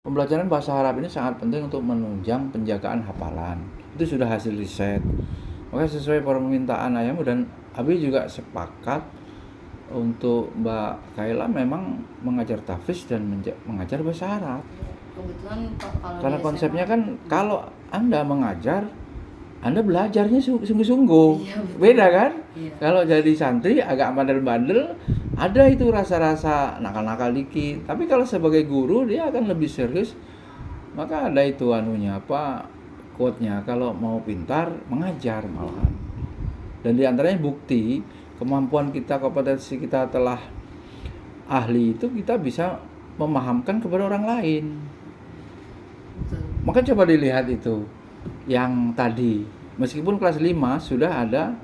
Pembelajaran bahasa Arab ini sangat penting untuk menunjang penjagaan hafalan. Itu sudah hasil riset. Maka sesuai permintaan ayahmu dan Abi juga sepakat untuk Mbak Kaila memang mengajar tahfiz dan mengajar bahasa Arab. Kebetulan kalau Karena di konsepnya SMA, kan kalau Anda mengajar, Anda belajarnya sungguh-sungguh. iya betul. Beda kan? Iya. Kalau jadi santri agak bandel-bandel, ada itu rasa-rasa nakal-nakal dikit. Tapi kalau sebagai guru dia akan lebih serius. Maka ada itu quote-nya, kalau mau pintar mengajar malahan. Dan diantaranya bukti kemampuan kita, kompetensi kita telah ahli itu kita bisa memahamkan kepada orang lain. Betul. Maka coba dilihat itu yang tadi, meskipun kelas 5 sudah ada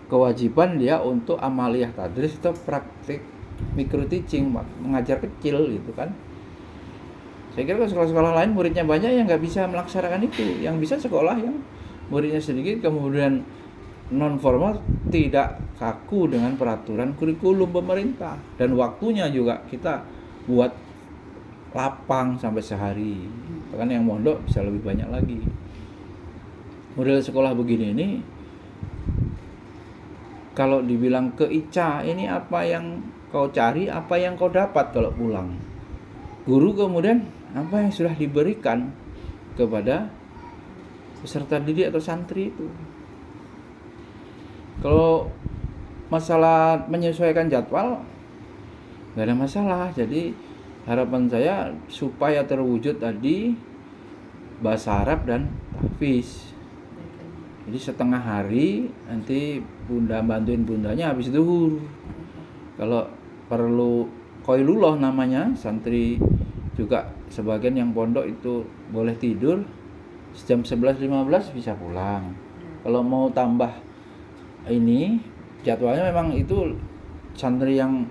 kewajiban dia untuk amaliyah tadris atau praktik micro teaching, mengajar kecil gitu kan. Saya kira kalau sekolah-sekolah lain muridnya banyak yang nggak bisa melaksanakan itu. Yang bisa sekolah yang muridnya sedikit kemudian non formal, tidak kaku dengan peraturan kurikulum pemerintah, dan waktunya juga kita buat lapang sampai sehari. Bahkan yang mondok bisa lebih banyak lagi. Model sekolah begini ini kalau dibilang ke Ica, ini apa yang kau cari, apa yang kau dapat kalau pulang. Guru kemudian apa yang sudah diberikan kepada peserta didik atau santri itu. Kalau masalah menyesuaikan jadwal, nggak ada masalah. Jadi harapan saya supaya terwujud tadi bahasa Arab dan tahfiz. Jadi setengah hari nanti bunda bantuin bundanya habis zuhur. Kalau perlu qailullah namanya, santri juga sebagian yang pondok itu boleh tidur jam 11.15 bisa pulang. Kalau mau tambah ini jadwalnya memang itu santri yang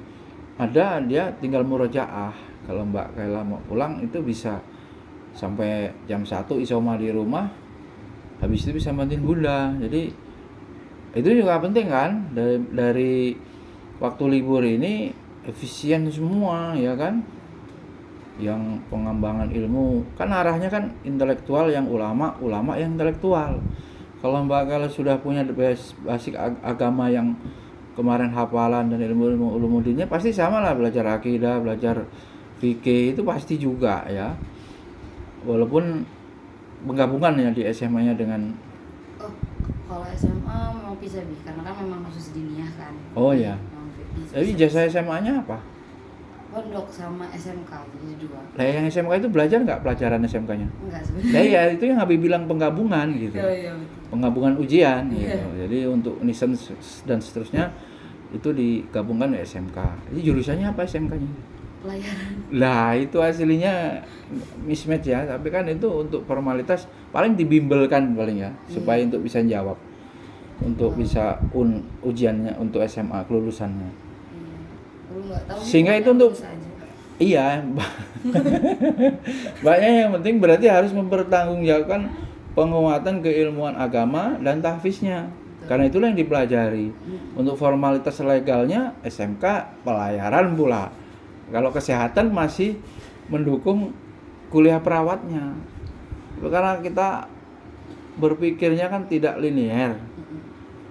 ada dia tinggal murojaah. Kalau Mbak Kaila mau pulang itu bisa sampai jam 1 isoma di rumah, habis itu bisa bantuin bunda. Jadi itu juga penting kan, dari waktu libur ini efisien semua ya kan. Yang pengembangan ilmu kan arahnya kan intelektual yang ulama yang intelektual. Kalau Mbak kalau sudah punya basic agama yang kemarin hafalan dan ilmu dinnya pasti sama lah, belajar akidah, belajar fikih itu pasti juga ya. Walaupun penggabungan ya di SMA-nya dengan kalau SMA memang bisa karena kan memang khusus diniyah kan. Oh ya. Jadi jasa SMA-nya apa? Pondok sama SMK, jadi dua. Lah yang SMK itu belajar nggak pelajaran SMK-nya? Enggak sebenarnya. Nah ya itu yang Habib bilang penggabungan gitu. Iya betul. Penggabungan ujian Iya. gitu. Jadi untuk nisan dan seterusnya itu digabungkan di SMK. Jadi jurusannya apa SMK-nya? Pelayaran. Lah itu aslinya mismatch ya, tapi kan itu untuk formalitas paling dibimbelkan paling ya, supaya untuk bisa jawab, untuk bisa ujiannya untuk SMA kelulusannya. Sehingga itu untuk iya banyak yang penting berarti harus mempertanggungjawabkan penguatan keilmuan agama dan tahfiznya. Karena itulah yang dipelajari. Untuk formalitas legalnya SMK pelayaran pula. Kalau kesehatan masih mendukung kuliah perawatnya. Karena kita berpikirnya kan tidak linear.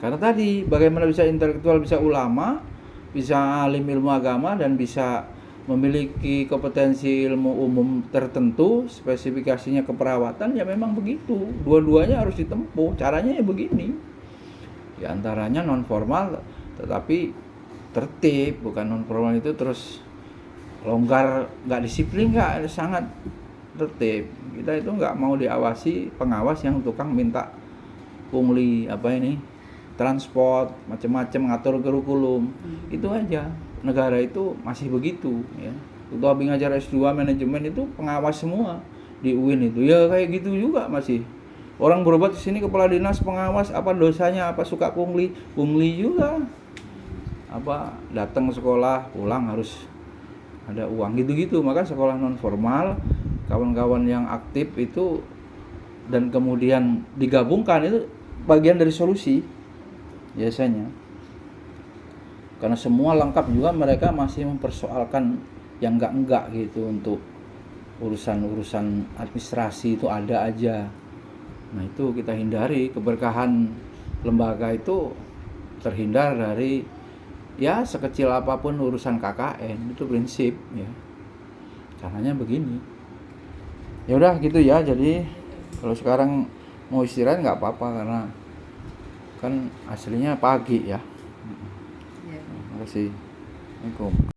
Karena tadi bagaimana bisa intelektual, bisa ulama, bisa alim ilmu agama, dan bisa memiliki kompetensi ilmu umum tertentu, spesifikasinya keperawatan, ya memang begitu. Dua-duanya harus ditempuh. Caranya ya begini. Di antaranya non formal tetapi tertib, bukan non formal itu terus longgar, nggak disiplin, nggak, sangat tertib. Kita itu nggak mau diawasi pengawas yang tukang minta pungli transport, macam-macam, ngatur kurikulum. Itu aja. Negara itu masih begitu ya. Waktu Abi ngajar S2 manajemen itu pengawas semua di UIN itu. Ya kayak gitu juga masih. Orang berobat di sini kepala dinas pengawas, apa dosanya, apa suka pungli juga. Datang sekolah, pulang harus ada uang gitu-gitu. Maka sekolah non formal, kawan-kawan yang aktif itu dan kemudian digabungkan itu bagian dari solusi. Biasanya karena semua lengkap juga mereka masih mempersoalkan yang enggak gitu untuk urusan administrasi itu ada aja. Nah itu kita hindari, keberkahan lembaga itu terhindar dari ya sekecil apapun urusan KKN, itu prinsip ya. Caranya begini. Ya udah gitu ya. Jadi kalau sekarang mau istirahat nggak apa-apa karena kan aslinya pagi ya. Ya. Terima kasih. Assalamualaikum.